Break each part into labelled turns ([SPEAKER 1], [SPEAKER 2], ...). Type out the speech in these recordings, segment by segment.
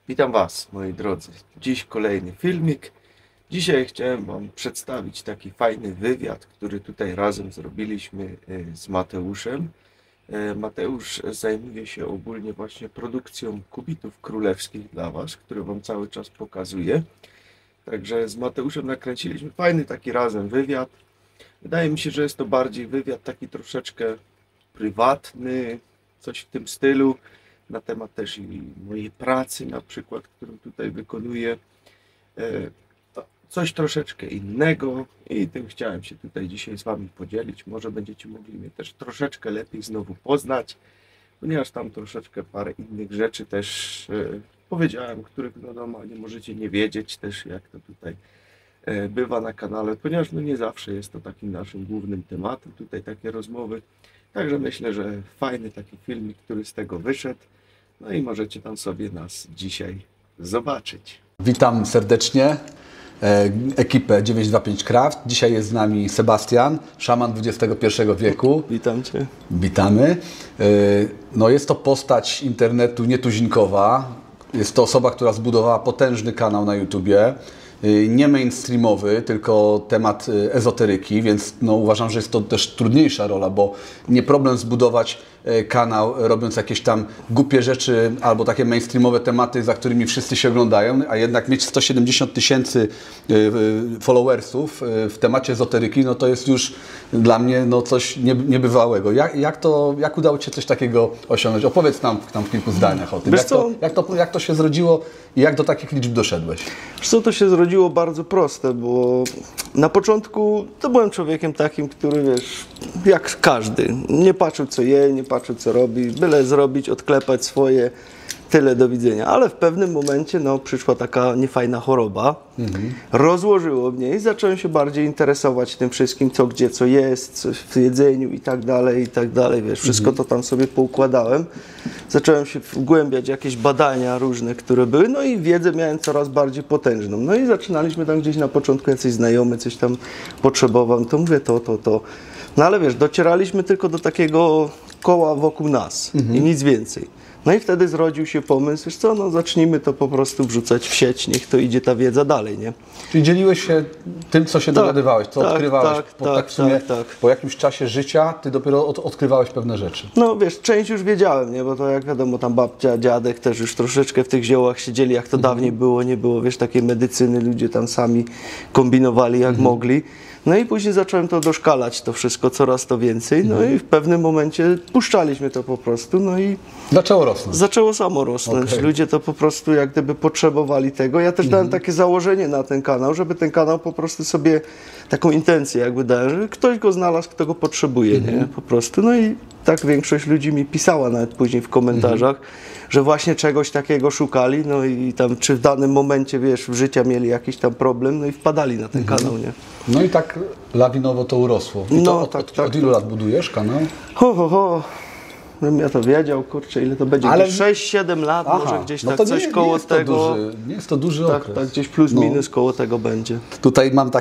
[SPEAKER 1] Witam Was, moi drodzy. Dziś kolejny filmik. Dzisiaj chciałem Wam przedstawić taki fajny wywiad, który tutaj razem zrobiliśmy z Mateuszem. Mateusz zajmuje się ogólnie właśnie produkcją kubitów królewskich dla Was, które Wam cały czas pokazuję. Także z Mateuszem nakręciliśmy fajny taki razem wywiad. Wydaje mi się, że jest to bardziej wywiad taki troszeczkę prywatny, coś w tym stylu. Na temat też i mojej pracy na przykład, którą tutaj wykonuję. Coś troszeczkę innego i tym chciałem się tutaj dzisiaj z Wami podzielić. Może będziecie mogli mnie też troszeczkę lepiej znowu poznać, ponieważ tam troszeczkę parę innych rzeczy też powiedziałem, których normalnie możecie nie wiedzieć też, jak to tutaj bywa na kanale, ponieważ nie zawsze jest to takim naszym głównym tematem, tutaj takie rozmowy. Także myślę, że fajny taki filmik, który z tego wyszedł. No i możecie tam sobie nas dzisiaj zobaczyć.
[SPEAKER 2] Witam serdecznie ekipę 925 Craft. Dzisiaj jest z nami Sebastian, szaman XXI wieku.
[SPEAKER 1] Witam Cię.
[SPEAKER 2] Witamy. No jest to postać internetu nietuzinkowa. Jest to osoba, która zbudowała potężny kanał na YouTubie. Nie mainstreamowy, tylko temat ezoteryki, więc uważam, że jest to też trudniejsza rola, bo nie problem zbudować kanał, robiąc jakieś tam głupie rzeczy albo takie mainstreamowe tematy, za którymi wszyscy się oglądają, a jednak mieć 170 000 followersów w temacie ezoteryki, no to jest już dla mnie coś niebywałego. Jak udało Ci się coś takiego osiągnąć? Opowiedz nam w kilku zdaniach o tym. Jak to się zrodziło i jak do takich liczb doszedłeś?
[SPEAKER 3] Wiesz co, to się zrodziło bardzo proste, bo na początku to byłem człowiekiem takim, który jak każdy, nie patrzył co je, nie patrzył co robi, byle zrobić, odklepać swoje, tyle do widzenia. Ale w pewnym momencie przyszła taka niefajna choroba, rozłożyło mnie i zacząłem się bardziej interesować tym wszystkim, co gdzie, co jest, w jedzeniu i tak dalej, wszystko to tam sobie poukładałem. Zacząłem się wgłębiać jakieś badania różne, które były, i wiedzę miałem coraz bardziej potężną. No i zaczynaliśmy tam gdzieś na początku, jacyś znajomy coś tam potrzebował, to mówię to. No ale docieraliśmy tylko do takiego koła wokół nas i nic więcej. No i wtedy zrodził się pomysł, zacznijmy to po prostu wrzucać w sieć, niech to idzie ta wiedza dalej, nie?
[SPEAKER 2] Czyli dzieliłeś się tym, co się dowiadywałeś, co odkrywałeś. Po jakimś czasie życia ty dopiero odkrywałeś pewne rzeczy.
[SPEAKER 3] Część już wiedziałem, nie? Bo to jak wiadomo, tam babcia, dziadek też już troszeczkę w tych ziołach siedzieli, jak to dawniej było, nie było, takiej medycyny, ludzie tam sami kombinowali jak mogli. No i później zacząłem to doszkalać, to wszystko coraz to więcej, i w pewnym momencie puszczaliśmy to po prostu, i
[SPEAKER 2] zaczęło rosnąć.
[SPEAKER 3] Zaczęło samo rosnąć. Okay. Ludzie to po prostu jak gdyby potrzebowali tego. Ja też dałem takie założenie na ten kanał, żeby ten kanał po prostu sobie taką intencję jakby dałem, że ktoś go znalazł, kto go potrzebuje, nie? Po prostu. I tak większość ludzi mi pisała nawet później w komentarzach, że właśnie czegoś takiego szukali, i tam czy w danym momencie, w życiu mieli jakiś tam problem, i wpadali na ten kanał, nie?
[SPEAKER 2] No i tak lawinowo to urosło. I od ilu lat budujesz kanał?
[SPEAKER 3] Bym ja to wiedział, kurczę, ile to będzie, ale 6-7 lat, może gdzieś tak coś koło tego.
[SPEAKER 2] Nie jest to duży okres.
[SPEAKER 3] Tak, gdzieś plus minus koło tego będzie.
[SPEAKER 2] Tutaj mam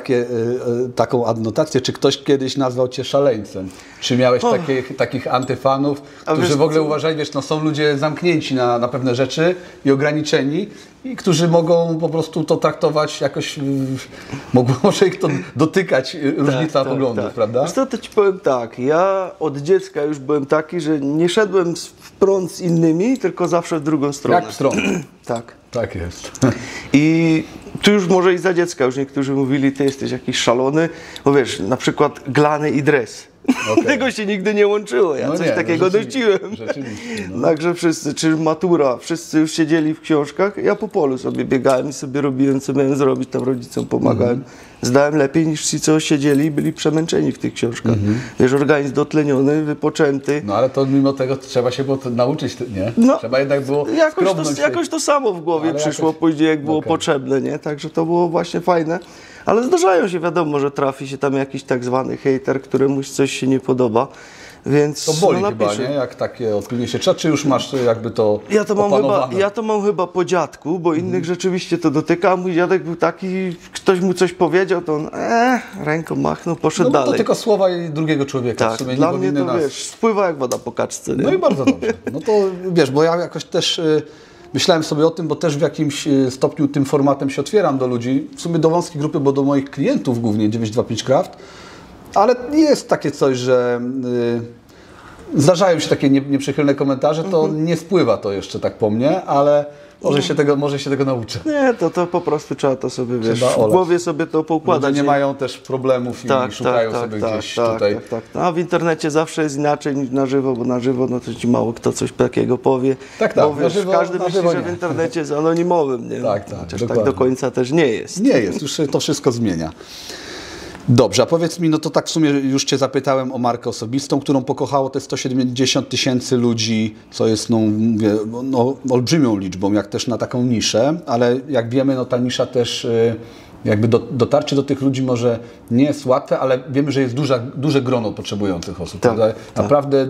[SPEAKER 2] taką adnotację, czy ktoś kiedyś nazwał Cię szaleńcem? Czy miałeś takich antyfanów, którzy w ogóle uważali, są ludzie zamknięci na pewne rzeczy i ograniczeni, i którzy mogą po prostu to traktować jakoś, może ich to dotykać, różnica poglądów, prawda?
[SPEAKER 3] Wiesz co, to Ci powiem tak, ja od dziecka już byłem taki, że nie szedłem w prąd z innymi, tylko zawsze w drugą stronę.
[SPEAKER 2] Jak w stronę.
[SPEAKER 3] Tak.
[SPEAKER 2] Tak jest.
[SPEAKER 3] I tu już może i za dziecka już niektórzy mówili, ty jesteś jakiś szalony, bo na przykład glany i dres. Okay. Tego się nigdy nie łączyło, ja coś takiego nosiłem. Także wszyscy, czy matura, wszyscy już siedzieli w książkach, ja po polu sobie biegałem i sobie robiłem, co miałem zrobić, tam rodzicom pomagałem. Zdałem lepiej niż ci, co siedzieli i byli przemęczeni w tych książkach. Organizm dotleniony, wypoczęty.
[SPEAKER 2] Ale to mimo tego trzeba się było nauczyć, nie? Trzeba jednak było
[SPEAKER 3] jakoś to samo w głowie przyszło później, jak było potrzebne, nie? Także to było właśnie fajne. Ale zdarzają się, wiadomo, że trafi się tam jakiś tak zwany hejter, któremuś coś się nie podoba. Więc
[SPEAKER 2] to boli chyba, nie? Jak takie opinie się czy już masz jakby to opanowane?
[SPEAKER 3] Ja to mam chyba po dziadku, bo innych rzeczywiście to dotyka. Mój dziadek był taki, ktoś mu coś powiedział, to on ręką machnął, poszedł dalej.
[SPEAKER 2] To tylko słowa drugiego człowieka.
[SPEAKER 3] Tak, w sumie dla mnie to spływa jak woda po kaczce. Nie?
[SPEAKER 2] No i bardzo dobrze. No to bo ja jakoś też myślałem sobie o tym, bo też w jakimś stopniu tym formatem się otwieram do ludzi, w sumie do wąskiej grupy, bo do moich klientów głównie 925 Craft, ale jest takie coś, że zdarzają się takie nieprzychylne komentarze, to nie spływa to jeszcze tak po mnie, ale może się tego nauczę.
[SPEAKER 3] Nie, to po prostu trzeba to sobie, wiesz,
[SPEAKER 2] Trzeba
[SPEAKER 3] w
[SPEAKER 2] olać.
[SPEAKER 3] głowie sobie to poukładać.
[SPEAKER 2] Ludzie nie mają też problemów i szukają sobie gdzieś tutaj.
[SPEAKER 3] Tak. A w internecie zawsze jest inaczej niż na żywo, bo na żywo no to ci mało kto coś takiego powie.
[SPEAKER 2] Tak,
[SPEAKER 3] bo
[SPEAKER 2] na
[SPEAKER 3] wiesz,
[SPEAKER 2] żywo-
[SPEAKER 3] każdy
[SPEAKER 2] na
[SPEAKER 3] myśli,
[SPEAKER 2] żywo
[SPEAKER 3] że
[SPEAKER 2] nie.
[SPEAKER 3] w internecie jest anonimowym, nie?
[SPEAKER 2] Tak,
[SPEAKER 3] Chociaż tak
[SPEAKER 2] dokładnie.
[SPEAKER 3] do końca też nie jest.
[SPEAKER 2] Nie jest, już się to wszystko zmienia. Dobrze, a powiedz mi, no to tak w sumie już Cię zapytałem o markę osobistą, którą pokochało te 170 000 ludzi, co jest mówię, olbrzymią liczbą, jak też na taką niszę, ale jak wiemy, no ta nisza też jakby dotarcie do tych ludzi może nie jest łatwe, ale wiemy, że jest duże grono potrzebujących osób.
[SPEAKER 3] Tak,
[SPEAKER 2] Prawda? Naprawdę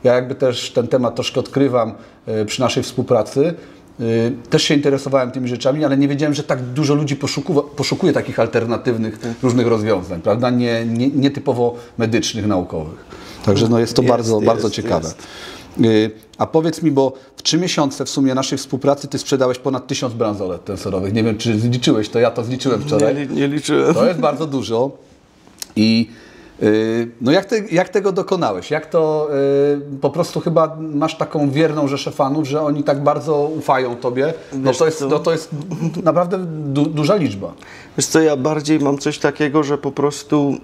[SPEAKER 2] ja jakby też ten temat troszkę odkrywam przy naszej współpracy. Też się interesowałem tymi rzeczami, ale nie wiedziałem, że tak dużo ludzi poszukuje takich alternatywnych różnych rozwiązań, prawda? Nie typowo medycznych, naukowych. Także no jest to bardzo ciekawe. A powiedz mi, bo w 3 miesiące w sumie naszej współpracy Ty sprzedałeś ponad 1000 bransolet tenserowych. Nie wiem, czy zliczyłeś to, ja to zliczyłem wczoraj.
[SPEAKER 3] Nie liczyłem.
[SPEAKER 2] To jest bardzo dużo. I no jak tego dokonałeś? Jak to po prostu chyba masz taką wierną rzeszę fanów, że oni tak bardzo ufają Tobie? No to jest naprawdę duża liczba.
[SPEAKER 3] Wiesz co, ja bardziej mam coś takiego, że po prostu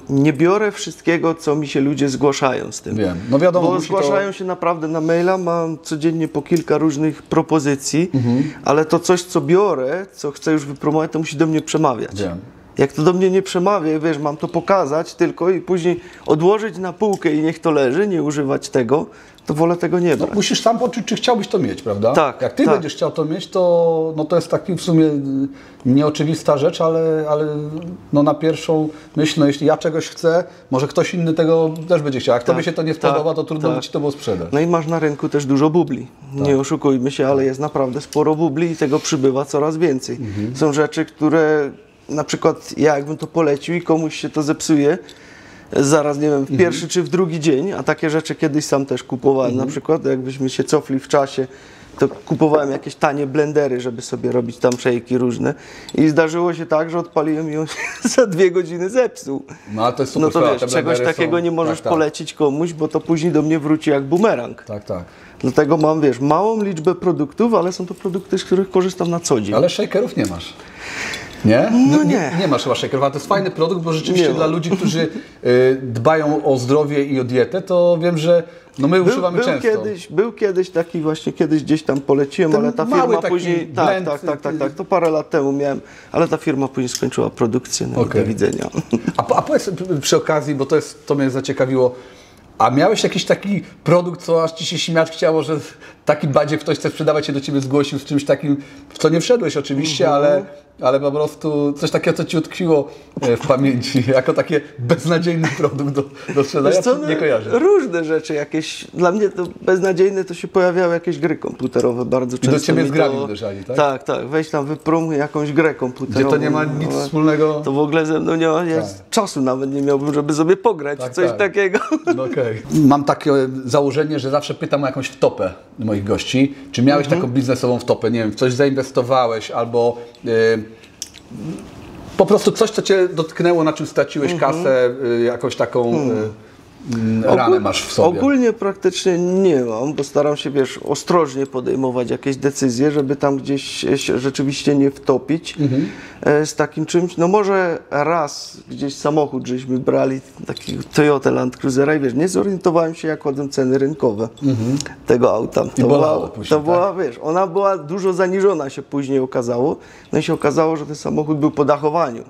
[SPEAKER 3] nie biorę wszystkiego, co mi się ludzie zgłaszają z tym.
[SPEAKER 2] Wiem. No wiadomo,
[SPEAKER 3] bo zgłaszają się naprawdę na maila, mam codziennie po kilka różnych propozycji, ale to coś, co biorę, co chcę już wypromować, to musi do mnie przemawiać.
[SPEAKER 2] Wiem.
[SPEAKER 3] Jak to do mnie nie przemawia, wiesz, mam to pokazać tylko i później odłożyć na półkę i niech to leży, nie używać tego, to wolę tego nie brać.
[SPEAKER 2] No, musisz sam poczuć, czy chciałbyś to mieć, prawda?
[SPEAKER 3] Tak,
[SPEAKER 2] Jak Ty
[SPEAKER 3] tak.
[SPEAKER 2] będziesz chciał to mieć, to, no to jest taki w sumie nieoczywista rzecz, ale no na pierwszą myśl, no jeśli ja czegoś chcę, może ktoś inny tego też będzie chciał. Jak Tobie się to nie spodoba, to trudno by Ci to było sprzedać.
[SPEAKER 3] No i masz na rynku też dużo bubli. Nie oszukujmy się, ale jest naprawdę sporo bubli i tego przybywa coraz więcej. Są rzeczy, które na przykład ja jakbym to polecił i komuś się to zepsuje, zaraz, nie wiem, w pierwszy czy w drugi dzień, a takie rzeczy kiedyś sam też kupowałem. Na przykład jakbyśmy się cofli w czasie, to kupowałem jakieś tanie blendery, żeby sobie robić tam szejki różne i zdarzyło się tak, że odpaliłem i on się za 2 godziny zepsuł.
[SPEAKER 2] No ale to jest super.
[SPEAKER 3] No to
[SPEAKER 2] sprawa,
[SPEAKER 3] wiesz,
[SPEAKER 2] te
[SPEAKER 3] czegoś
[SPEAKER 2] blendery
[SPEAKER 3] takiego
[SPEAKER 2] są-
[SPEAKER 3] nie możesz
[SPEAKER 2] tak.
[SPEAKER 3] polecić komuś, bo to później do mnie wróci jak bumerang.
[SPEAKER 2] Tak, tak.
[SPEAKER 3] Dlatego mam, wiesz, małą liczbę produktów, ale są to produkty, z których korzystam na co dzień.
[SPEAKER 2] Ale shakerów nie masz. Nie?
[SPEAKER 3] No nie.
[SPEAKER 2] Nie masz chyba shakerów, ale to jest fajny produkt, bo rzeczywiście
[SPEAKER 3] Nie
[SPEAKER 2] dla
[SPEAKER 3] ma.
[SPEAKER 2] ludzi, którzy dbają o zdrowie i o dietę, to wiem, że no my używamy często.
[SPEAKER 3] Był kiedyś taki właśnie, kiedyś gdzieś tam poleciłem,
[SPEAKER 2] Ten
[SPEAKER 3] ale ta
[SPEAKER 2] mały
[SPEAKER 3] firma
[SPEAKER 2] taki
[SPEAKER 3] później...
[SPEAKER 2] blend,
[SPEAKER 3] Tak, to parę lat temu miałem, ale ta firma później skończyła produkcję, no
[SPEAKER 2] Okej.
[SPEAKER 3] do widzenia.
[SPEAKER 2] A powiedz przy okazji, bo to mnie zaciekawiło, a miałeś jakiś taki produkt, co aż Ci się śmiać chciało, że taki badzie ktoś chce sprzedawać, się do Ciebie zgłosił z czymś takim, w co nie wszedłeś oczywiście, ale po prostu coś takiego, co Ci utkwiło w pamięci, jako taki beznadziejny produkt do sprzedania,
[SPEAKER 3] Wiesz co,
[SPEAKER 2] nie kojarzę.
[SPEAKER 3] różne rzeczy jakieś, dla mnie to beznadziejne, to się pojawiały jakieś gry komputerowe bardzo często.
[SPEAKER 2] do Ciebie
[SPEAKER 3] mi
[SPEAKER 2] z grami uderzali, tak?
[SPEAKER 3] Tak, weź tam wypromuj jakąś grę komputerową.
[SPEAKER 2] Gdzie to nie ma nic
[SPEAKER 3] ale
[SPEAKER 2] wspólnego.
[SPEAKER 3] To w ogóle ze mną nie ma, czasu nawet nie miałbym, żeby sobie pograć w coś takiego.
[SPEAKER 2] No okej. Mam takie założenie, że zawsze pytam o jakąś wtopę moich gości. Czy miałeś taką biznesową wtopę? Nie wiem, w coś zainwestowałeś albo po prostu coś, co Cię dotknęło, na czym straciłeś kasę, jakąś taką ranę masz w sobie.
[SPEAKER 3] Ogólnie praktycznie nie mam, bo staram się, wiesz, ostrożnie podejmować jakieś decyzje, żeby tam gdzieś się rzeczywiście nie wtopić z takim czymś. No może raz gdzieś samochód żeśmy brali, taki Toyota Land Cruisera i wiesz, nie zorientowałem się, jak chodzą ceny rynkowe tego auta. To była, wiesz, ona była dużo zaniżona, się później okazało. No i się okazało, że ten samochód był po dachowaniu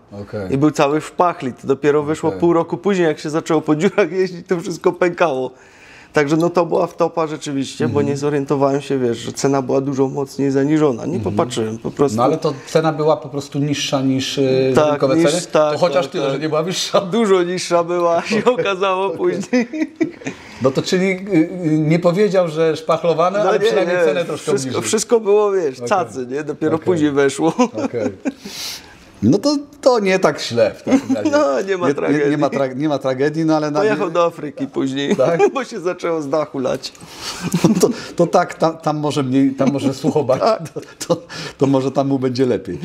[SPEAKER 3] i był cały w szpachli. To dopiero wyszło pół roku później, jak się zaczęło po dziurach jeździć, to wszystko pękało. Także no to była wtopa rzeczywiście, bo nie zorientowałem się, wiesz, że cena była dużo zaniżona. Nie popatrzyłem po prostu.
[SPEAKER 2] No ale to cena była po prostu niższa niż rynkowe ceny? To chociaż tyle, że nie była wyższa.
[SPEAKER 3] Dużo niższa była, się okazało później.
[SPEAKER 2] No to czyli nie powiedział, że szpachlowane, ale przynajmniej cenę troszkę obniżył.
[SPEAKER 3] Wszystko było, wiesz, cacy, nie? Dopiero później weszło.
[SPEAKER 2] No to nie tak źle w takim razie.
[SPEAKER 3] No, nie ma tragedii.
[SPEAKER 2] Nie ma tragedii, no ale...
[SPEAKER 3] Pojechał do Afryki później,
[SPEAKER 2] Tak?
[SPEAKER 3] bo się zaczęło z dachu lać.
[SPEAKER 2] To tak, tam może mniej, tam może słuchować, to może tam mu będzie lepiej.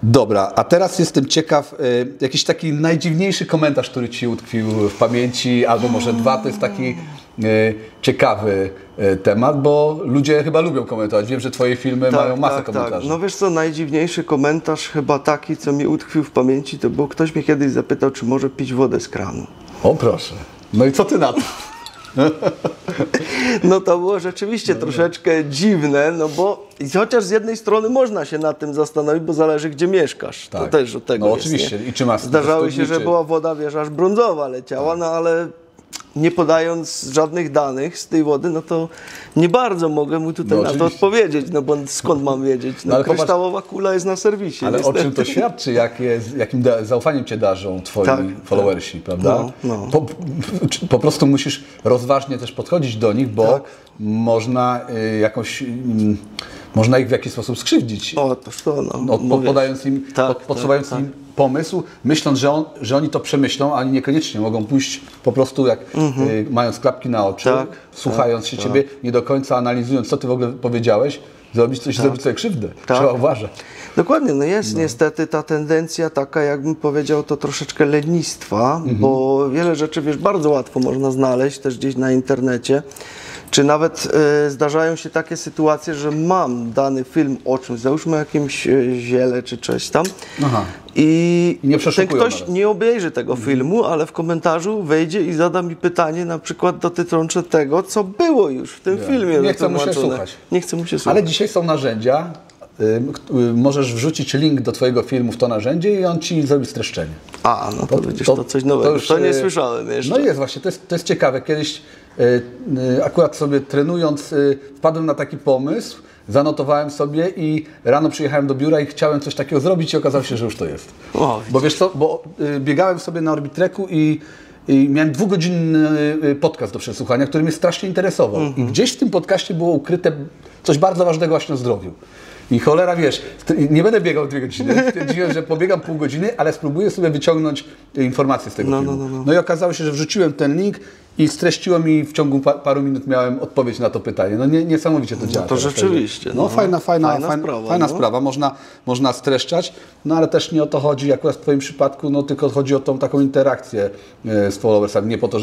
[SPEAKER 2] Dobra, a teraz jestem ciekaw, jakiś taki najdziwniejszy komentarz, który Ci utkwił w pamięci, albo może dwa, to jest taki ciekawy temat, bo ludzie chyba lubią komentować. Wiem, że Twoje filmy mają masę komentarzy.
[SPEAKER 3] No wiesz co, najdziwniejszy komentarz chyba taki, co mi utkwił w pamięci, to było, ktoś mnie kiedyś zapytał, czy może pić wodę z kranu.
[SPEAKER 2] O proszę. No i co Ty na to?
[SPEAKER 3] No to było rzeczywiście troszeczkę dziwne, no bo chociaż z jednej strony można się nad tym zastanowić, bo zależy gdzie mieszkasz.
[SPEAKER 2] Tak.
[SPEAKER 3] To też od tego
[SPEAKER 2] No
[SPEAKER 3] jest,
[SPEAKER 2] oczywiście.
[SPEAKER 3] nie?
[SPEAKER 2] I czy masz
[SPEAKER 3] Zdarzało się, że
[SPEAKER 2] studni,
[SPEAKER 3] była woda, wiesz, aż brązowa leciała, no ale nie podając żadnych danych z tej wody, no to nie bardzo mogę mu tutaj
[SPEAKER 2] No
[SPEAKER 3] na to
[SPEAKER 2] oczywiście.
[SPEAKER 3] odpowiedzieć, no bo skąd mam wiedzieć? No,
[SPEAKER 2] ale popatrz-
[SPEAKER 3] kryształowa kula jest na serwisie.
[SPEAKER 2] Ale
[SPEAKER 3] niestety.
[SPEAKER 2] o czym to świadczy, jakim zaufaniem Cię darzą Twoi
[SPEAKER 3] Tak,
[SPEAKER 2] followersi, prawda?
[SPEAKER 3] No.
[SPEAKER 2] Po prostu musisz rozważnie też podchodzić do nich, bo
[SPEAKER 3] Tak.
[SPEAKER 2] można można ich w jakiś sposób skrzywdzić.
[SPEAKER 3] O, toż to no. Mówię.
[SPEAKER 2] Podając im,
[SPEAKER 3] Tak,
[SPEAKER 2] podsuwając
[SPEAKER 3] tak,
[SPEAKER 2] im pomysł, myśląc, że oni to przemyślą, a niekoniecznie mogą pójść po prostu jak mając klapki na oczy,
[SPEAKER 3] Tak,
[SPEAKER 2] słuchając się Ciebie, nie do końca analizując, co Ty w ogóle powiedziałeś, zrobić sobie krzywdę.
[SPEAKER 3] Tak.
[SPEAKER 2] Trzeba uważać.
[SPEAKER 3] Dokładnie, no jest niestety ta tendencja taka, jakbym powiedział, to troszeczkę lenistwa, bo wiele rzeczy, wiesz, bardzo łatwo można znaleźć też gdzieś na internecie, czy nawet zdarzają się takie sytuacje, że mam dany film o czymś, załóżmy jakimś ziele czy coś tam
[SPEAKER 2] Aha.
[SPEAKER 3] i
[SPEAKER 2] Nie
[SPEAKER 3] ten
[SPEAKER 2] przeszukują
[SPEAKER 3] ktoś
[SPEAKER 2] nawet.
[SPEAKER 3] nie obejrzy tego filmu, ale w komentarzu wejdzie i zada mi pytanie na przykład dotyczące tego, co było już w tym filmie.
[SPEAKER 2] Nie chce mu się
[SPEAKER 3] wytłumaczone.
[SPEAKER 2] słuchać.
[SPEAKER 3] Nie chce mu się słuchać.
[SPEAKER 2] Ale dzisiaj są narzędzia, możesz wrzucić link do Twojego filmu w to narzędzie i on Ci zrobi streszczenie.
[SPEAKER 3] A, no to widzisz, to coś nowego. To nie słyszałem jeszcze.
[SPEAKER 2] No jest właśnie, to jest ciekawe. Kiedyś akurat sobie trenując wpadłem na taki pomysł, zanotowałem sobie i rano przyjechałem do biura i chciałem coś takiego zrobić i okazało się, że już to jest.
[SPEAKER 3] O,
[SPEAKER 2] Bo wiesz co, biegałem sobie na Orbitreku i miałem 2-godzinny podcast do przesłuchania, który mnie strasznie interesował. I gdzieś w tym podcaście było ukryte coś bardzo ważnego właśnie o zdrowiu. I cholera, wiesz, nie będę biegał 2 godziny, stwierdziłem, że pobiegam pół godziny, ale spróbuję sobie wyciągnąć informacje z tego filmu. No i okazało się, że wrzuciłem ten link i streściło mi w ciągu paru minut miałem odpowiedź na to pytanie. No niesamowicie to działa.
[SPEAKER 3] to
[SPEAKER 2] teraz,
[SPEAKER 3] rzeczywiście.
[SPEAKER 2] No fajna
[SPEAKER 3] Fajna
[SPEAKER 2] sprawa. Można streszczać, no ale też nie o to chodzi akurat w Twoim przypadku, no tylko chodzi o tą taką interakcję z followersami. Nie po to,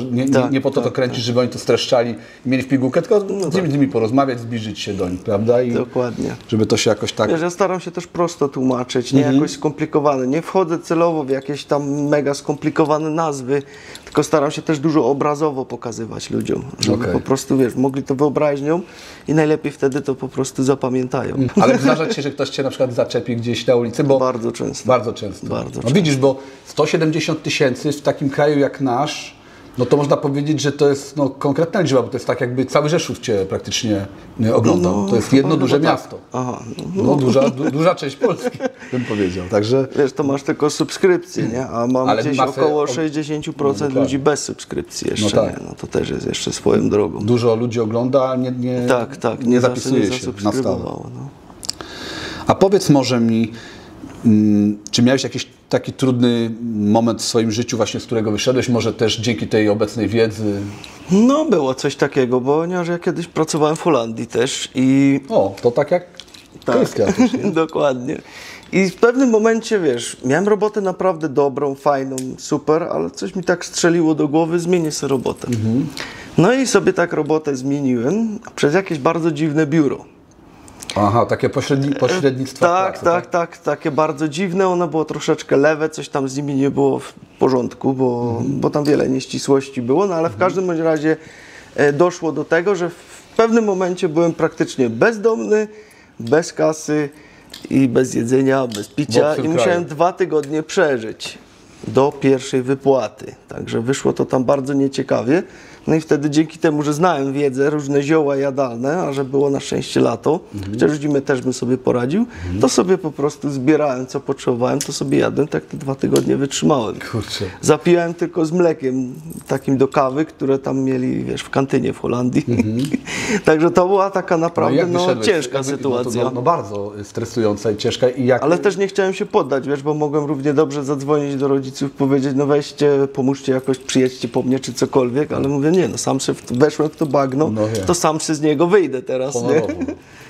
[SPEAKER 2] nie po to to kręcisz, żeby oni to streszczali i mieli w pigułkę, tylko z nimi porozmawiać, zbliżyć się do nich, prawda? I
[SPEAKER 3] Dokładnie.
[SPEAKER 2] żeby to się jakoś tak...
[SPEAKER 3] Wiesz, ja staram się też prosto tłumaczyć, nie jakoś skomplikowane. Nie wchodzę celowo w jakieś tam mega skomplikowane nazwy, tylko staram się też dużo obrazowo pokazywać ludziom, żeby po prostu, wiesz, mogli to wyobraźnią i najlepiej wtedy to po prostu zapamiętają.
[SPEAKER 2] Ale zdarza Ci się, że ktoś Cię na przykład zaczepi gdzieś na ulicy, bo...
[SPEAKER 3] Bardzo często.
[SPEAKER 2] Bardzo często.
[SPEAKER 3] Bardzo
[SPEAKER 2] no
[SPEAKER 3] często.
[SPEAKER 2] widzisz, bo 170 000 w takim kraju jak nasz, no to można powiedzieć, że to jest konkretna liczba, bo to jest tak jakby cały Rzeszów Cię praktycznie oglądał. To jest jedno duże miasto.
[SPEAKER 3] Aha.
[SPEAKER 2] No, duża część Polski, bym powiedział. Także...
[SPEAKER 3] Wiesz, to masz tylko subskrypcję, nie? A mam
[SPEAKER 2] Ale
[SPEAKER 3] gdzieś
[SPEAKER 2] masę
[SPEAKER 3] około 60% ludzi bez subskrypcji jeszcze,
[SPEAKER 2] No tak.
[SPEAKER 3] nie? No to też jest jeszcze swoją drogą.
[SPEAKER 2] Dużo ludzi ogląda, a nie zapisuje się na stałe.
[SPEAKER 3] zasubskrybowało, no.
[SPEAKER 2] A powiedz może mi, czy miałeś jakiś taki trudny moment w swoim życiu właśnie, z którego wyszedłeś, może też dzięki tej obecnej wiedzy?
[SPEAKER 3] No było coś takiego, bo ponieważ ja kiedyś pracowałem w Holandii też i...
[SPEAKER 2] O, to tak jak Krystian.
[SPEAKER 3] Dokładnie. I w pewnym momencie, wiesz, miałem robotę naprawdę dobrą, fajną, super, ale coś mi tak strzeliło do głowy, zmienię sobie robotę. No i sobie tak robotę zmieniłem przez jakieś bardzo dziwne biuro.
[SPEAKER 2] Aha, takie pośrednictwo
[SPEAKER 3] Tak, takie bardzo dziwne, ono było troszeczkę lewe, coś tam z nimi nie było w porządku, bo tam wiele nieścisłości było, no ale w każdym bądź razie doszło do tego, że w pewnym momencie byłem praktycznie bezdomny, bez kasy i bez jedzenia, bez picia i musiałem 2 tygodnie przeżyć do pierwszej wypłaty. Także wyszło to tam bardzo nieciekawie. No i wtedy dzięki temu, że znałem wiedzę, różne zioła jadalne, a że było na szczęście lato, chociaż zimę też bym sobie poradził, to sobie po prostu zbierałem, co potrzebowałem, to sobie jadłem, tak te 2 tygodnie wytrzymałem.
[SPEAKER 2] Kurczę.
[SPEAKER 3] Zapijałem tylko z mlekiem takim do kawy, które tam mieli, wiesz, w kantynie w Holandii. Także to była taka naprawdę
[SPEAKER 2] jak wyszedłeś?
[SPEAKER 3] ciężka
[SPEAKER 2] Jakby-
[SPEAKER 3] sytuacja.
[SPEAKER 2] No bardzo stresująca i ciężka. I jak...
[SPEAKER 3] Ale też nie chciałem się poddać, wiesz, bo mogłem równie dobrze zadzwonić do rodziców, powiedzieć, no weźcie, pomóżcie jakoś, przyjedźcie po mnie czy cokolwiek, ale mówię, nie, no sam się weszłem w to bagno,
[SPEAKER 2] No wiem.
[SPEAKER 3] to sam się z niego wyjdę teraz, nie?
[SPEAKER 2] Honorowo.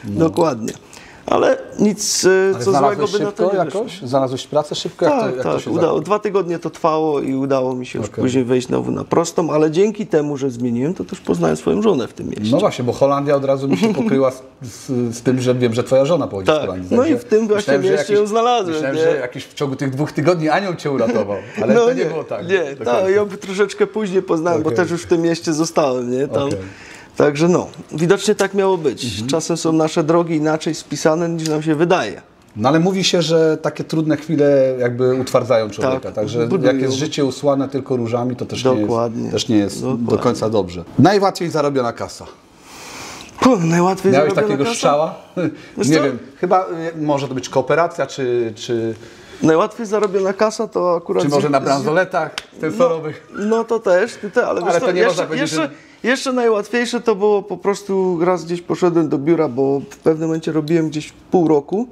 [SPEAKER 3] Dokładnie. Ale nic,
[SPEAKER 2] Ale
[SPEAKER 3] co złego
[SPEAKER 2] znalazłeś
[SPEAKER 3] by na to
[SPEAKER 2] szybko
[SPEAKER 3] nie wyszło.
[SPEAKER 2] jakoś? Znalazłeś pracę szybko? Jak
[SPEAKER 3] Tak,
[SPEAKER 2] to, jak to
[SPEAKER 3] tak,
[SPEAKER 2] się
[SPEAKER 3] udało. 2 tygodnie to trwało i udało mi się już
[SPEAKER 2] Okej.
[SPEAKER 3] później wejść znowu na prostą, ale dzięki temu, że zmieniłem, to też poznałem swoją żonę w tym mieście.
[SPEAKER 2] No właśnie, bo Holandia od razu mi się pokryła z tym, że wiem, że twoja żona pochodzi
[SPEAKER 3] Tak.
[SPEAKER 2] z Holandii.
[SPEAKER 3] No
[SPEAKER 2] Także
[SPEAKER 3] i w tym właśnie
[SPEAKER 2] myślałem, że
[SPEAKER 3] mieście ją znalazłem,
[SPEAKER 2] Myślałem,
[SPEAKER 3] nie?
[SPEAKER 2] że jakiś w ciągu tych 2 tygodni anioł cię uratował, ale to nie było tak.
[SPEAKER 3] Nie,
[SPEAKER 2] do
[SPEAKER 3] tak,
[SPEAKER 2] końca.
[SPEAKER 3] ją troszeczkę później poznałem, bo
[SPEAKER 2] Okej.
[SPEAKER 3] też już w tym mieście zostałem, nie? Tam.
[SPEAKER 2] Okej.
[SPEAKER 3] Także no, widocznie tak miało być. Czasem są nasze drogi inaczej spisane, niż nam się wydaje.
[SPEAKER 2] No ale mówi się, że takie trudne chwile jakby utwardzają człowieka,
[SPEAKER 3] Tak,
[SPEAKER 2] także
[SPEAKER 3] budują.
[SPEAKER 2] jak jest życie usłane tylko różami, to też
[SPEAKER 3] Dokładnie.
[SPEAKER 2] nie jest do
[SPEAKER 3] Dokładnie.
[SPEAKER 2] końca dobrze. Najłatwiej zarobiona kasa.
[SPEAKER 3] Najłatwiej
[SPEAKER 2] Miałeś
[SPEAKER 3] zarobiona
[SPEAKER 2] takiego
[SPEAKER 3] kasa?
[SPEAKER 2] strzała?
[SPEAKER 3] Wiesz
[SPEAKER 2] Nie
[SPEAKER 3] co?
[SPEAKER 2] wiem, chyba może to być kooperacja, czy
[SPEAKER 3] Najłatwiej zarobiona kasa to akurat...
[SPEAKER 2] może na bransoletach sensorowych.
[SPEAKER 3] No to też, ale, wiesz
[SPEAKER 2] Ale
[SPEAKER 3] co,
[SPEAKER 2] to nie można powiedzieć,
[SPEAKER 3] jeszcze najłatwiejsze to było po prostu raz gdzieś poszedłem do biura, bo w pewnym momencie robiłem gdzieś pół roku,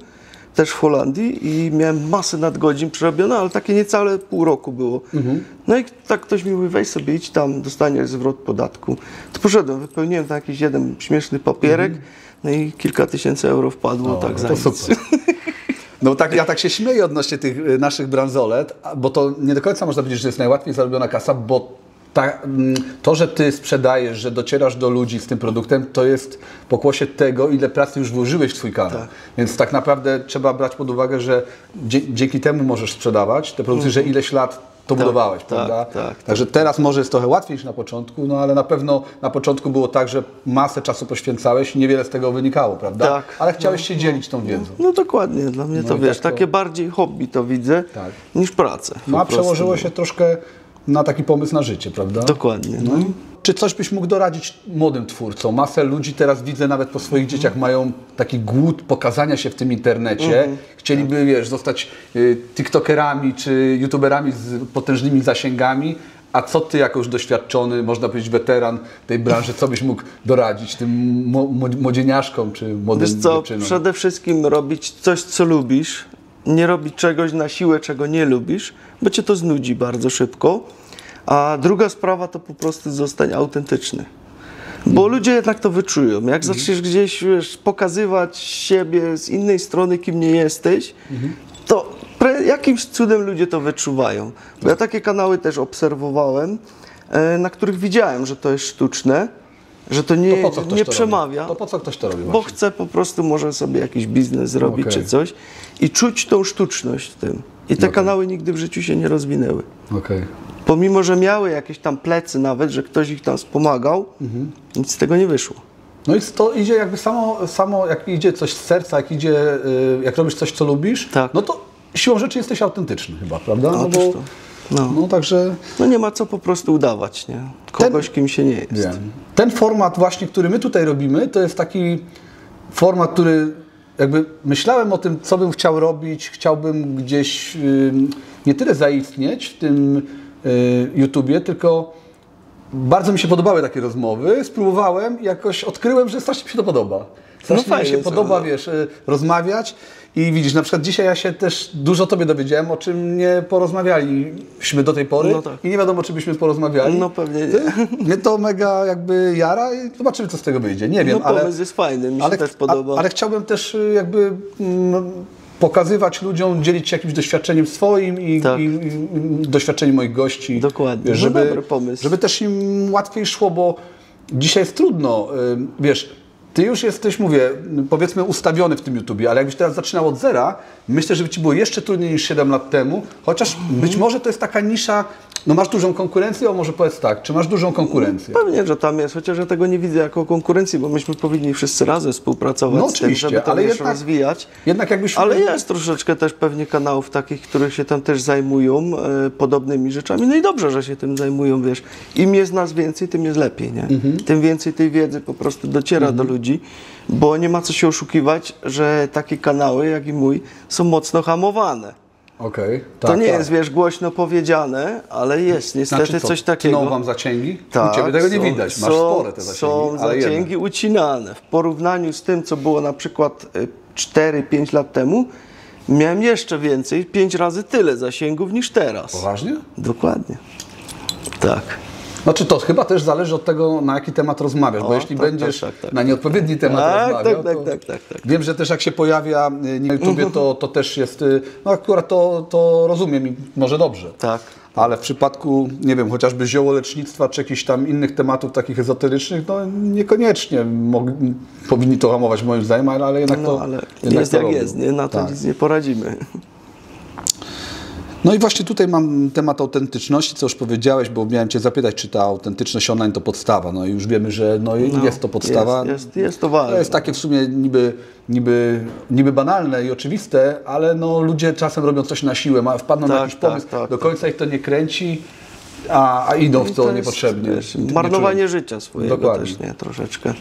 [SPEAKER 3] też w Holandii i miałem masę nadgodzin przerobione, ale takie niecałe pół roku było. No i tak ktoś mi mówi, weź sobie idź tam, dostaniesz zwrot podatku. To poszedłem, wypełniłem tam jakiś jeden śmieszny papierek, no i kilka tysięcy euro wpadło tak za
[SPEAKER 2] to
[SPEAKER 3] nic.
[SPEAKER 2] super. No tak, ja tak się śmieję odnośnie tych naszych bransolet, bo to nie do końca można powiedzieć, że jest najłatwiej zarobiona kasa, bo to, że ty sprzedajesz, że docierasz do ludzi z tym produktem, to jest pokłosie tego, ile pracy już włożyłeś w twój kanał.
[SPEAKER 3] Tak.
[SPEAKER 2] Więc tak naprawdę trzeba brać pod uwagę, że dzięki temu możesz sprzedawać te produkty, że ileś lat to budowałeś, prawda?
[SPEAKER 3] tak.
[SPEAKER 2] Także teraz może jest trochę łatwiej niż na początku, no ale na pewno na początku było tak, że masę czasu poświęcałeś i niewiele z tego wynikało, prawda?
[SPEAKER 3] Tak.
[SPEAKER 2] Ale chciałeś się dzielić tą wiedzą.
[SPEAKER 3] No dokładnie, dla mnie to
[SPEAKER 2] i
[SPEAKER 3] wiesz,
[SPEAKER 2] tak to-
[SPEAKER 3] takie bardziej hobby to widzę
[SPEAKER 2] Tak.
[SPEAKER 3] niż pracę.
[SPEAKER 2] No a
[SPEAKER 3] po prostu.
[SPEAKER 2] przełożyło się troszkę na taki pomysł na życie, prawda?
[SPEAKER 3] Dokładnie. No.
[SPEAKER 2] Czy coś byś mógł doradzić młodym twórcom? Masę ludzi teraz widzę nawet po swoich dzieciach mają taki głód pokazania się w tym internecie. Chcieliby, wiesz, zostać tiktokerami czy youtuberami z potężnymi zasięgami. A co ty jako już doświadczony, można powiedzieć weteran tej branży, co byś mógł doradzić tym młodzieniaszkom czy młodym
[SPEAKER 3] Wiesz co,
[SPEAKER 2] dziewczynom?
[SPEAKER 3] przede wszystkim robić coś, co lubisz, nie robić czegoś na siłę, czego nie lubisz, bo cię to znudzi bardzo szybko. A druga sprawa to po prostu zostań autentyczny. Bo ludzie jednak to wyczują. Jak zaczniesz gdzieś, wiesz, pokazywać siebie z innej strony, kim nie jesteś, to jakimś cudem ludzie to wyczuwają. Bo ja takie kanały też obserwowałem, na których widziałem, że to jest sztuczne, że to nie,
[SPEAKER 2] po co ktoś
[SPEAKER 3] nie
[SPEAKER 2] to
[SPEAKER 3] przemawia.
[SPEAKER 2] robi? To po co ktoś to robi
[SPEAKER 3] Bo
[SPEAKER 2] właśnie?
[SPEAKER 3] chce po prostu może sobie jakiś biznes zrobić
[SPEAKER 2] Okej.
[SPEAKER 3] czy coś i czuć tą sztuczność w tym. I te kanały nigdy w życiu się nie rozwinęły.
[SPEAKER 2] Okej.
[SPEAKER 3] Pomimo, że miały jakieś tam plecy nawet, że ktoś ich tam wspomagał, nic z tego nie wyszło.
[SPEAKER 2] No i to idzie jakby samo jak idzie coś z serca, jak robisz coś, co lubisz,
[SPEAKER 3] Tak.
[SPEAKER 2] no to siłą rzeczy jesteś autentyczny chyba, prawda? No,
[SPEAKER 3] Otóż to.
[SPEAKER 2] no także
[SPEAKER 3] No nie ma co po prostu udawać, nie? Kogoś, kim się nie jest.
[SPEAKER 2] wiem. Ten format właśnie, który my tutaj robimy, to jest taki format, który jakby myślałem o tym, co bym chciał robić, chciałbym gdzieś nie tyle zaistnieć w tym YouTubie, tylko bardzo mi się podobały takie rozmowy, spróbowałem i jakoś odkryłem, że strasznie mi się to podoba. Strasznie mi
[SPEAKER 3] fajnie,
[SPEAKER 2] się
[SPEAKER 3] co?
[SPEAKER 2] podoba, wiesz, rozmawiać i widzisz, na przykład dzisiaj ja się też dużo tobie dowiedziałem, o czym nie porozmawialiśmy do tej pory
[SPEAKER 3] No tak.
[SPEAKER 2] i nie wiadomo, czy byśmy porozmawiali.
[SPEAKER 3] No pewnie nie.
[SPEAKER 2] Mnie to mega jakby jara i zobaczymy, co z tego wyjdzie. Nie wiem,
[SPEAKER 3] No pomysł jest fajny, mi się też podoba.
[SPEAKER 2] ale chciałbym też jakby pokazywać ludziom, dzielić się jakimś doświadczeniem swoim i
[SPEAKER 3] Tak.
[SPEAKER 2] i doświadczeniem moich gości.
[SPEAKER 3] Dokładnie.
[SPEAKER 2] Wiesz,
[SPEAKER 3] No dobry pomysł.
[SPEAKER 2] żeby też im łatwiej szło, bo dzisiaj jest trudno. Wiesz, ty już jesteś, mówię, powiedzmy ustawiony w tym YouTubie, ale jakbyś teraz zaczynał od zera, myślę, że by ci było jeszcze trudniej niż 7 lat temu, chociaż być może to jest taka nisza, No masz dużą konkurencję, a może powiedz tak, czy masz dużą konkurencję?
[SPEAKER 3] Pewnie, że tam jest, chociaż ja tego nie widzę jako konkurencji, bo myśmy powinni wszyscy razem współpracować
[SPEAKER 2] No
[SPEAKER 3] z tym,
[SPEAKER 2] oczywiście,
[SPEAKER 3] żeby to
[SPEAKER 2] ale
[SPEAKER 3] wiesz,
[SPEAKER 2] jednak-
[SPEAKER 3] rozwijać.
[SPEAKER 2] Jednak jakbyś...
[SPEAKER 3] Ale jest troszeczkę też pewnie kanałów takich, które się tam też zajmują podobnymi rzeczami. No i dobrze, że się tym zajmują, wiesz. Im jest nas więcej, tym jest lepiej, nie? Tym więcej tej wiedzy po prostu dociera do ludzi, bo nie ma co się oszukiwać, że takie kanały jak i mój są mocno hamowane.
[SPEAKER 2] Okej,
[SPEAKER 3] To
[SPEAKER 2] tak,
[SPEAKER 3] nie
[SPEAKER 2] tak.
[SPEAKER 3] jest, wiesz, głośno powiedziane, ale jest niestety
[SPEAKER 2] Znaczy co,
[SPEAKER 3] coś takiego.
[SPEAKER 2] tną wam zacięgi?
[SPEAKER 3] Tak,
[SPEAKER 2] U Ciebie tego nie
[SPEAKER 3] są-
[SPEAKER 2] widać, masz
[SPEAKER 3] są-
[SPEAKER 2] spore te zasięgi.
[SPEAKER 3] Są
[SPEAKER 2] ale jednak.
[SPEAKER 3] zasięgi ucinane. W porównaniu z tym, co było na przykład 4-5 lat temu, miałem jeszcze więcej, 5 razy tyle zasięgów niż teraz.
[SPEAKER 2] Poważnie?
[SPEAKER 3] Dokładnie. Tak.
[SPEAKER 2] Znaczy to chyba też zależy od tego, na jaki temat rozmawiasz, bo
[SPEAKER 3] O,
[SPEAKER 2] jeśli
[SPEAKER 3] tak,
[SPEAKER 2] będziesz
[SPEAKER 3] tak.
[SPEAKER 2] na nieodpowiedni temat
[SPEAKER 3] Tak,
[SPEAKER 2] rozmawiał,
[SPEAKER 3] tak,
[SPEAKER 2] to...
[SPEAKER 3] tak.
[SPEAKER 2] Wiem, że też jak się pojawia na YouTubie, to też jest, no akurat to rozumiem i może dobrze.
[SPEAKER 3] Tak.
[SPEAKER 2] Ale w przypadku, nie wiem, chociażby ziołolecznictwa czy jakichś tam innych tematów takich ezoterycznych, no niekoniecznie powinni to hamować moim zdaniem, ale jednak
[SPEAKER 3] No
[SPEAKER 2] to
[SPEAKER 3] ale
[SPEAKER 2] jednak
[SPEAKER 3] jest
[SPEAKER 2] to
[SPEAKER 3] jak
[SPEAKER 2] robią.
[SPEAKER 3] jest, nie? Na to
[SPEAKER 2] Tak.
[SPEAKER 3] nic nie poradzimy.
[SPEAKER 2] No i właśnie tutaj mam temat autentyczności, co już powiedziałeś, bo miałem Cię zapytać, czy ta autentyczność online to podstawa. No i już wiemy, że jest to podstawa.
[SPEAKER 3] Jest to ważne.
[SPEAKER 2] To jest takie w sumie niby banalne i oczywiste, ale no ludzie czasem robią coś na siłę, wpadną na
[SPEAKER 3] Tak,
[SPEAKER 2] jakiś pomysł,
[SPEAKER 3] tak,
[SPEAKER 2] do końca ich to nie kręci, a idą w
[SPEAKER 3] I
[SPEAKER 2] to
[SPEAKER 3] jest,
[SPEAKER 2] niepotrzebnie.
[SPEAKER 3] wiesz, marnowanie życia swojego
[SPEAKER 2] Dokładnie.
[SPEAKER 3] też, nie? Troszeczkę.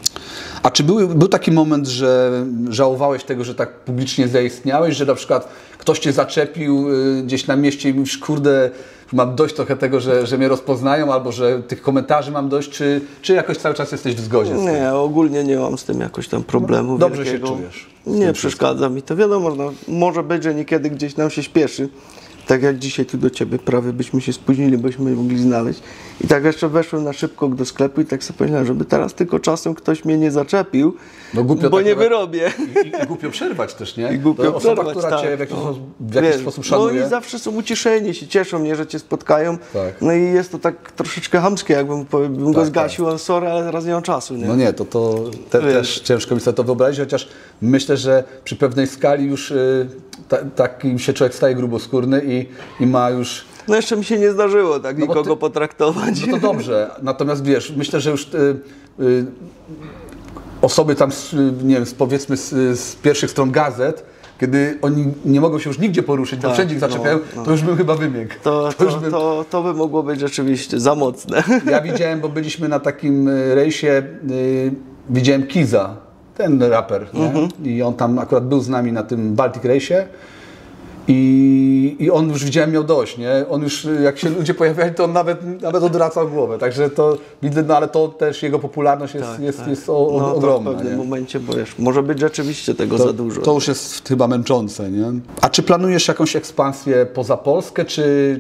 [SPEAKER 2] A czy był taki moment, że żałowałeś tego, że tak publicznie zaistniałeś, że na przykład ktoś Cię zaczepił gdzieś na mieście i mówisz, kurde, mam dość trochę tego, że mnie rozpoznają, albo że tych komentarzy mam dość, czy jakoś cały czas jesteś w zgodzie z tym?
[SPEAKER 3] Nie, ogólnie nie mam z tym jakoś tam problemu
[SPEAKER 2] Dobrze
[SPEAKER 3] wielkiego.
[SPEAKER 2] się czujesz z
[SPEAKER 3] Nie
[SPEAKER 2] tym
[SPEAKER 3] przeszkadza mi to. Wiadomo, no, może być, że niekiedy gdzieś nam się śpieszy. Tak jak dzisiaj tu do Ciebie prawie byśmy się spóźnili, byśmy nie mogli znaleźć. I tak jeszcze weszłem na szybko do sklepu i tak sobie pomyślałem, żeby teraz tylko czasem ktoś mnie nie zaczepił,
[SPEAKER 2] No głupio
[SPEAKER 3] bo
[SPEAKER 2] tak
[SPEAKER 3] nie
[SPEAKER 2] nawet-
[SPEAKER 3] wyrobię.
[SPEAKER 2] I głupio przerwać też, nie?
[SPEAKER 3] I głupio
[SPEAKER 2] To osoba,
[SPEAKER 3] przerwać,
[SPEAKER 2] która Cię
[SPEAKER 3] tak,
[SPEAKER 2] w jakiś,
[SPEAKER 3] no.
[SPEAKER 2] w jakiś
[SPEAKER 3] Wiesz,
[SPEAKER 2] sposób
[SPEAKER 3] no
[SPEAKER 2] szanuje.
[SPEAKER 3] i zawsze są ucieszeni, się cieszą, nie, że Cię spotkają.
[SPEAKER 2] Tak.
[SPEAKER 3] No i jest to tak troszeczkę chamskie, jakbym go
[SPEAKER 2] Tak,
[SPEAKER 3] zgasił, on sorry, ale teraz nie mam czasu, nie?
[SPEAKER 2] No nie, to
[SPEAKER 3] Wiesz.
[SPEAKER 2] też ciężko mi sobie to wyobrazić, chociaż myślę, że przy pewnej skali już taki się człowiek staje gruboskórny i ma już...
[SPEAKER 3] No jeszcze mi się nie zdarzyło tak
[SPEAKER 2] No bo
[SPEAKER 3] nikogo
[SPEAKER 2] ty-
[SPEAKER 3] potraktować.
[SPEAKER 2] No to dobrze, natomiast wiesz, myślę, że już osoby tam, nie wiem, powiedzmy z pierwszych stron gazet, kiedy oni nie mogą się już nigdzie poruszyć, tam
[SPEAKER 3] Tak,
[SPEAKER 2] wszędzie ich zaczepiają,
[SPEAKER 3] no.
[SPEAKER 2] to już bym chyba wymiękł.
[SPEAKER 3] To by mogło być rzeczywiście za mocne.
[SPEAKER 2] Ja widziałem, bo byliśmy na takim rejsie, widziałem Kiza, ten raper, nie? I on tam akurat był z nami na tym Baltic Race'ie i on już widziałem miał dość, nie? On już, jak się ludzie pojawiali, to on nawet odwracał głowę, także to widzę, no ale to też jego popularność jest
[SPEAKER 3] No,
[SPEAKER 2] ogromna.
[SPEAKER 3] to w pewnym
[SPEAKER 2] nie?
[SPEAKER 3] momencie, bo wiesz, może być rzeczywiście tego za dużo.
[SPEAKER 2] To już jest chyba męczące, nie? A czy planujesz jakąś ekspansję poza Polskę,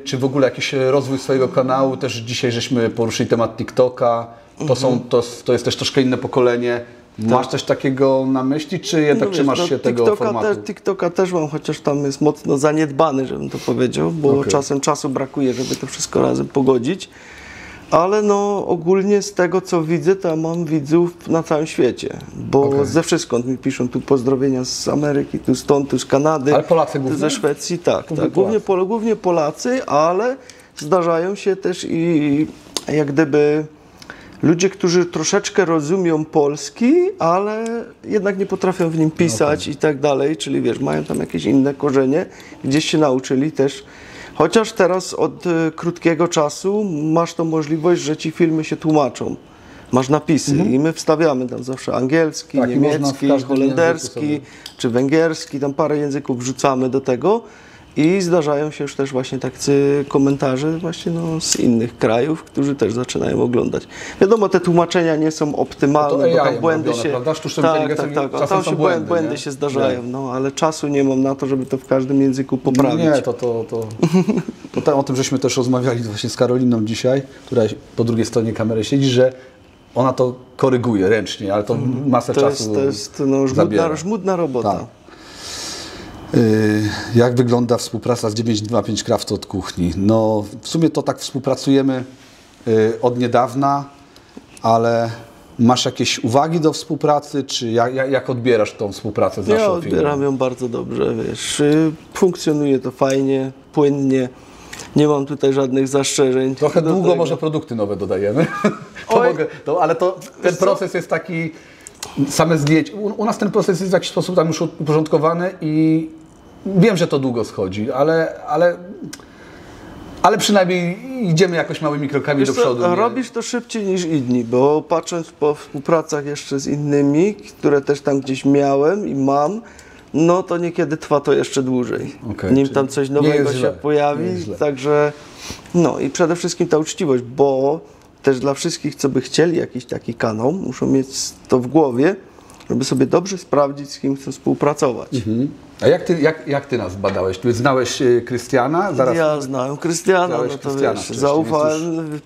[SPEAKER 2] czy w ogóle jakiś rozwój swojego kanału? Też dzisiaj żeśmy poruszyli temat TikToka. To jest też troszkę inne pokolenie. Masz coś takiego na myśli, czy jednak
[SPEAKER 3] wiesz,
[SPEAKER 2] trzymasz się tego formatu?
[SPEAKER 3] TikToka też mam, chociaż tam jest mocno zaniedbany, żebym to powiedział, bo
[SPEAKER 2] Okej.
[SPEAKER 3] czasem czasu brakuje, żeby to wszystko razem pogodzić. Ale no ogólnie z tego, co widzę, to ja mam widzów na całym świecie, bo
[SPEAKER 2] Okej.
[SPEAKER 3] ze wszystkąd mi piszą tu pozdrowienia z Ameryki, tu stąd, tu z Kanady.
[SPEAKER 2] Ale Polacy
[SPEAKER 3] tu
[SPEAKER 2] głównie?
[SPEAKER 3] ze Szwecji, tak.
[SPEAKER 2] Głównie
[SPEAKER 3] Głównie Polacy, ale zdarzają się też i jak gdyby ludzie, którzy troszeczkę rozumią polski, ale jednak nie potrafią w nim pisać i tak dalej, czyli wiesz, mają tam jakieś inne korzenie, gdzieś się nauczyli też. Chociaż teraz od krótkiego czasu masz tą możliwość, że ci filmy się tłumaczą. Masz napisy i my wstawiamy tam zawsze angielski,
[SPEAKER 2] Tak, i można w
[SPEAKER 3] niemiecki,
[SPEAKER 2] każdym
[SPEAKER 3] holenderski
[SPEAKER 2] języku
[SPEAKER 3] czy węgierski, tam parę języków wrzucamy do tego. I zdarzają się już też właśnie tacy komentarze właśnie no, z innych krajów, którzy też zaczynają oglądać. Wiadomo, te tłumaczenia nie są optymalne,
[SPEAKER 2] No to
[SPEAKER 3] bo
[SPEAKER 2] AI
[SPEAKER 3] tam błędy
[SPEAKER 2] robione,
[SPEAKER 3] się...
[SPEAKER 2] prawda? Sztuczną
[SPEAKER 3] tak,
[SPEAKER 2] inteligencją
[SPEAKER 3] tak, tak.
[SPEAKER 2] czasem
[SPEAKER 3] Tam
[SPEAKER 2] są
[SPEAKER 3] się
[SPEAKER 2] błędy,
[SPEAKER 3] błędy
[SPEAKER 2] nie?
[SPEAKER 3] się zdarzają, no ale czasu nie mam na to, żeby to w każdym języku poprawić.
[SPEAKER 2] Nie, to o tym żeśmy też rozmawiali właśnie z Karoliną dzisiaj, która po drugiej stronie kamery siedzi, że ona to koryguje ręcznie, ale to masę czasu
[SPEAKER 3] To jest no,
[SPEAKER 2] zabiera.
[SPEAKER 3] żmudna robota.
[SPEAKER 2] Tak. Jak wygląda współpraca z 925 Craft od kuchni? No w sumie to tak współpracujemy od niedawna, ale masz jakieś uwagi do współpracy, czy jak odbierasz tą współpracę z
[SPEAKER 3] Ja
[SPEAKER 2] naszą firmą?
[SPEAKER 3] odbieram ją bardzo dobrze, wiesz, funkcjonuje to fajnie, płynnie. nie mam tutaj żadnych zastrzeżeń.
[SPEAKER 2] Trochę
[SPEAKER 3] do
[SPEAKER 2] długo
[SPEAKER 3] tego.
[SPEAKER 2] może produkty nowe dodajemy.
[SPEAKER 3] Oj.
[SPEAKER 2] Ale ten proces jest taki, same zdjęcia. U nas ten proces jest w jakiś sposób tam już uporządkowany i wiem, że to długo schodzi, ale przynajmniej idziemy jakoś małymi krokami
[SPEAKER 3] Wiesz
[SPEAKER 2] do
[SPEAKER 3] co,
[SPEAKER 2] przodu. Nie?
[SPEAKER 3] robisz to szybciej niż inni, bo patrząc po współpracach jeszcze z innymi, które też tam gdzieś miałem i mam, no to niekiedy trwa to jeszcze dłużej.
[SPEAKER 2] Okej,
[SPEAKER 3] Nim
[SPEAKER 2] czyli
[SPEAKER 3] tam coś
[SPEAKER 2] nie
[SPEAKER 3] nowego
[SPEAKER 2] jest
[SPEAKER 3] się
[SPEAKER 2] źle, nie
[SPEAKER 3] pojawi,
[SPEAKER 2] jest źle.
[SPEAKER 3] także no i przede wszystkim ta uczciwość, bo też dla wszystkich, co by chcieli jakiś taki kanał, muszą mieć to w głowie, żeby sobie dobrze sprawdzić, z kim chcą współpracować.
[SPEAKER 2] A jak ty nas badałeś? Ty znałeś Krystiana? Zaraz
[SPEAKER 3] Ja znałem Krystiana,
[SPEAKER 2] Znałeś
[SPEAKER 3] no to
[SPEAKER 2] Krystiana
[SPEAKER 3] wiesz,
[SPEAKER 2] wcześniej,
[SPEAKER 3] zaufałem,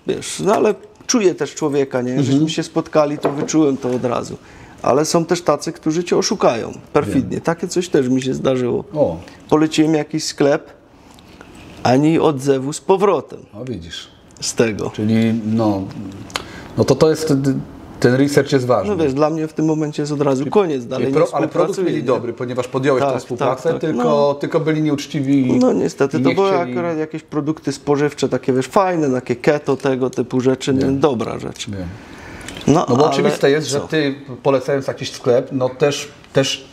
[SPEAKER 3] wiesz, no ale czuję też człowieka, nie? Żeśmy się spotkali, to wyczułem to od razu. Ale są też tacy, którzy cię oszukają perfidnie. Takie coś też mi się zdarzyło.
[SPEAKER 2] O,
[SPEAKER 3] Poleciłem jakiś sklep, ani odzewu z powrotem
[SPEAKER 2] no widzisz.
[SPEAKER 3] z tego.
[SPEAKER 2] Czyli no to jest, ten research jest ważny.
[SPEAKER 3] No wiesz, dla mnie w tym momencie jest od razu koniec, dalej nie
[SPEAKER 2] Ale produkt
[SPEAKER 3] współpracuję,
[SPEAKER 2] mieli
[SPEAKER 3] nie?
[SPEAKER 2] dobry, ponieważ podjąłeś
[SPEAKER 3] Tak,
[SPEAKER 2] tę współpracę,
[SPEAKER 3] tak.
[SPEAKER 2] tylko byli nieuczciwi.
[SPEAKER 3] No niestety,
[SPEAKER 2] i
[SPEAKER 3] to
[SPEAKER 2] nie
[SPEAKER 3] były
[SPEAKER 2] chcieli-
[SPEAKER 3] akurat jakieś produkty spożywcze, takie wiesz, fajne, takie keto, tego typu rzeczy, nie, dobra rzecz.
[SPEAKER 2] Nie.
[SPEAKER 3] No,
[SPEAKER 2] No bo
[SPEAKER 3] ale
[SPEAKER 2] oczywiste jest, że
[SPEAKER 3] co?
[SPEAKER 2] ty polecając jakiś sklep, no też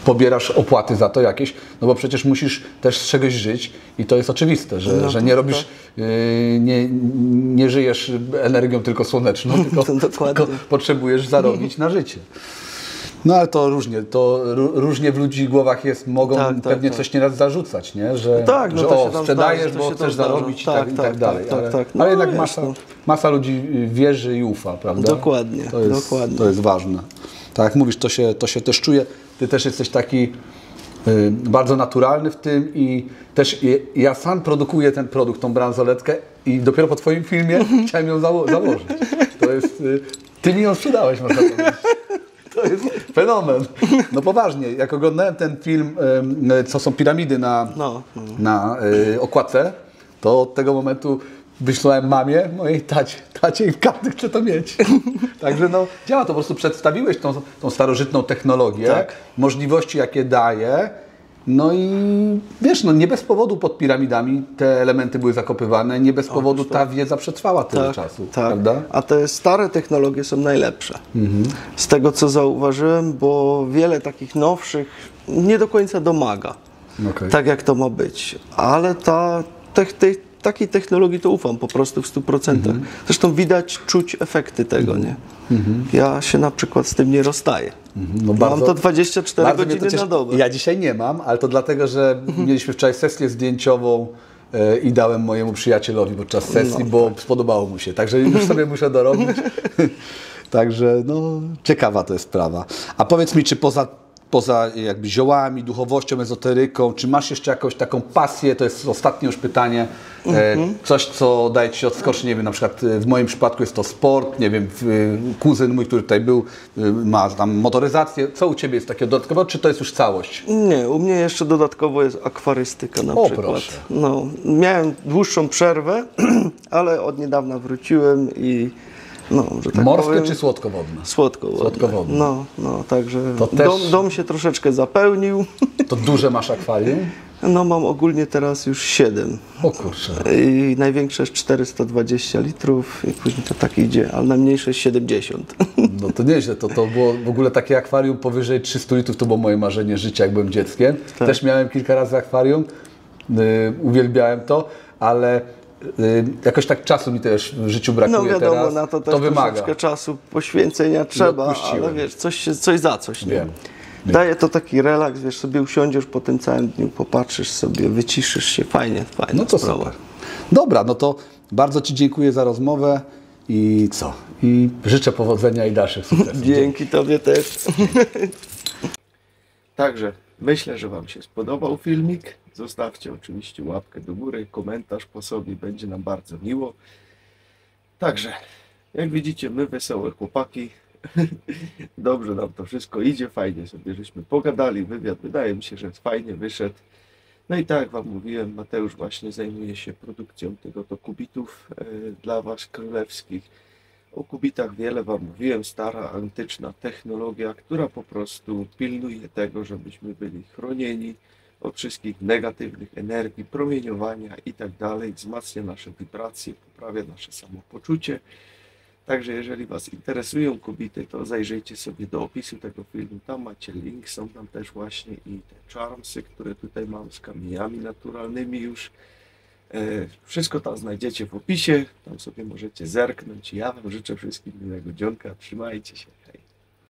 [SPEAKER 2] pobierasz opłaty za to jakieś, no bo przecież musisz też z czegoś żyć i to jest oczywiste, że nie robisz, nie żyjesz energią tylko słoneczną,
[SPEAKER 3] Dokładnie.
[SPEAKER 2] tylko potrzebujesz zarobić na życie. No ale to różnie w ludzi głowach jest, mogą
[SPEAKER 3] Tak,
[SPEAKER 2] pewnie
[SPEAKER 3] tak.
[SPEAKER 2] coś nieraz zarzucać, nie? Że,
[SPEAKER 3] Tak, no
[SPEAKER 2] że
[SPEAKER 3] to się tam
[SPEAKER 2] sprzedajesz,
[SPEAKER 3] zdarza, to
[SPEAKER 2] bo
[SPEAKER 3] się tam
[SPEAKER 2] chcesz
[SPEAKER 3] zdarza.
[SPEAKER 2] zarobić
[SPEAKER 3] Tak,
[SPEAKER 2] i
[SPEAKER 3] tak,
[SPEAKER 2] tak dalej.
[SPEAKER 3] tak,
[SPEAKER 2] ale,
[SPEAKER 3] tak. No,
[SPEAKER 2] ale jednak
[SPEAKER 3] jest, no.
[SPEAKER 2] masa ludzi wierzy i ufa, prawda?
[SPEAKER 3] Dokładnie, dokładnie.
[SPEAKER 2] To jest ważne. Tak jak mówisz, to się też czuje. Ty też jesteś taki bardzo naturalny w tym i też ja sam produkuję ten produkt, tą bransoletkę i dopiero po twoim filmie chciałem ją założyć. To jest, ty mi ją sprzedałeś, można powiedzieć. To jest fenomen. No poważnie, jak oglądałem ten film, co są piramidy na okładce, to od tego momentu wyślałem mamie, mojej tacie i każdy chce to mieć. Także no, działa to, po prostu przedstawiłeś tą starożytną technologię,
[SPEAKER 3] Tak.
[SPEAKER 2] możliwości jakie daje, no i wiesz, no nie bez powodu pod piramidami te elementy były zakopywane, nie bez powodu ta wiedza przetrwała tyle czasu,
[SPEAKER 3] tak.
[SPEAKER 2] prawda?
[SPEAKER 3] A te stare technologie są najlepsze. Z tego co zauważyłem, bo wiele takich nowszych nie do końca domaga,
[SPEAKER 2] Okej.
[SPEAKER 3] tak jak to ma być. Ale takiej technologii to ufam po prostu w 100%. Zresztą widać, czuć efekty tego, nie? Ja się na przykład z tym nie rozstaję.
[SPEAKER 2] No
[SPEAKER 3] Mam to 24
[SPEAKER 2] bardzo mnie to
[SPEAKER 3] godziny
[SPEAKER 2] cieszy.
[SPEAKER 3] na dobę.
[SPEAKER 2] Ja dzisiaj nie mam, ale to dlatego, że mieliśmy wczoraj sesję zdjęciową i dałem mojemu przyjacielowi podczas sesji, bo spodobało mu się. Także już sobie muszę dorobić. Także no, ciekawa to jest sprawa. A powiedz mi, czy poza jakby ziołami, duchowością, ezoteryką, czy masz jeszcze jakąś taką pasję, to jest ostatnie już pytanie, coś, co daje Ci odskocznie, nie wiem, na przykład w moim przypadku jest to sport, nie wiem, kuzyn mój, który tutaj był, ma tam motoryzację, co u Ciebie jest takiego dodatkowo, czy to jest już całość?
[SPEAKER 3] Nie, u mnie jeszcze dodatkowo jest akwarystyka na
[SPEAKER 2] O,
[SPEAKER 3] przykład.
[SPEAKER 2] proszę.
[SPEAKER 3] No, miałem dłuższą przerwę, ale od niedawna wróciłem i no, że tak
[SPEAKER 2] Morskie
[SPEAKER 3] powiem,
[SPEAKER 2] czy słodkowodne?
[SPEAKER 3] Słodkowodne. No, także
[SPEAKER 2] To też-
[SPEAKER 3] dom się troszeczkę zapełnił.
[SPEAKER 2] To duże masz akwarium?
[SPEAKER 3] No mam ogólnie teraz już 7
[SPEAKER 2] O kurczę.
[SPEAKER 3] i największe jest 420 litrów i później to tak idzie, ale najmniejsze jest 70.
[SPEAKER 2] No to nieźle, to było w ogóle takie akwarium powyżej 300 litrów, to było moje marzenie życia, jak byłem dzieckiem.
[SPEAKER 3] Tak.
[SPEAKER 2] Też miałem kilka razy akwarium, uwielbiałem to, ale jakoś tak czasu mi też w życiu brakuje
[SPEAKER 3] No wiadomo,
[SPEAKER 2] teraz.
[SPEAKER 3] na to też
[SPEAKER 2] to wymaga.
[SPEAKER 3] troszeczkę czasu poświęcenia trzeba,
[SPEAKER 2] odpuściłem.
[SPEAKER 3] ale wiesz, coś za coś, nie?
[SPEAKER 2] Wiem.
[SPEAKER 3] Daje to taki relaks, wiesz, sobie usiądziesz po tym całym dniu, popatrzysz sobie, wyciszysz się, fajnie.
[SPEAKER 2] No to
[SPEAKER 3] sprawa.
[SPEAKER 2] super. Dobra, no to bardzo Ci dziękuję za rozmowę i co? I życzę powodzenia i dalszych sukcesów.
[SPEAKER 3] Dzięki Tobie też.
[SPEAKER 1] Także myślę, że Wam się spodobał filmik. Zostawcie oczywiście łapkę do góry, komentarz po sobie, będzie nam bardzo miło. Także, jak widzicie, my wesołe chłopaki. Dobrze nam to wszystko idzie, fajnie sobie żeśmy pogadali, wywiad wydaje mi się, że fajnie wyszedł. No i tak jak Wam mówiłem, Mateusz właśnie zajmuje się produkcją tego to kubitów dla Was królewskich. O kubitach wiele Wam mówiłem, stara, antyczna technologia, która po prostu pilnuje tego, żebyśmy byli chronieni od wszystkich negatywnych energii, promieniowania i tak dalej. Wzmacnia nasze wibracje, poprawia nasze samopoczucie. Także jeżeli Was interesują kobiety, to zajrzyjcie sobie do opisu tego filmu, tam macie link, są tam też właśnie i te charmsy, które tutaj mam z kamieniami naturalnymi już. Wszystko tam znajdziecie w opisie, tam sobie możecie zerknąć. Ja Wam życzę wszystkim miłego dzionka, trzymajcie się, hej.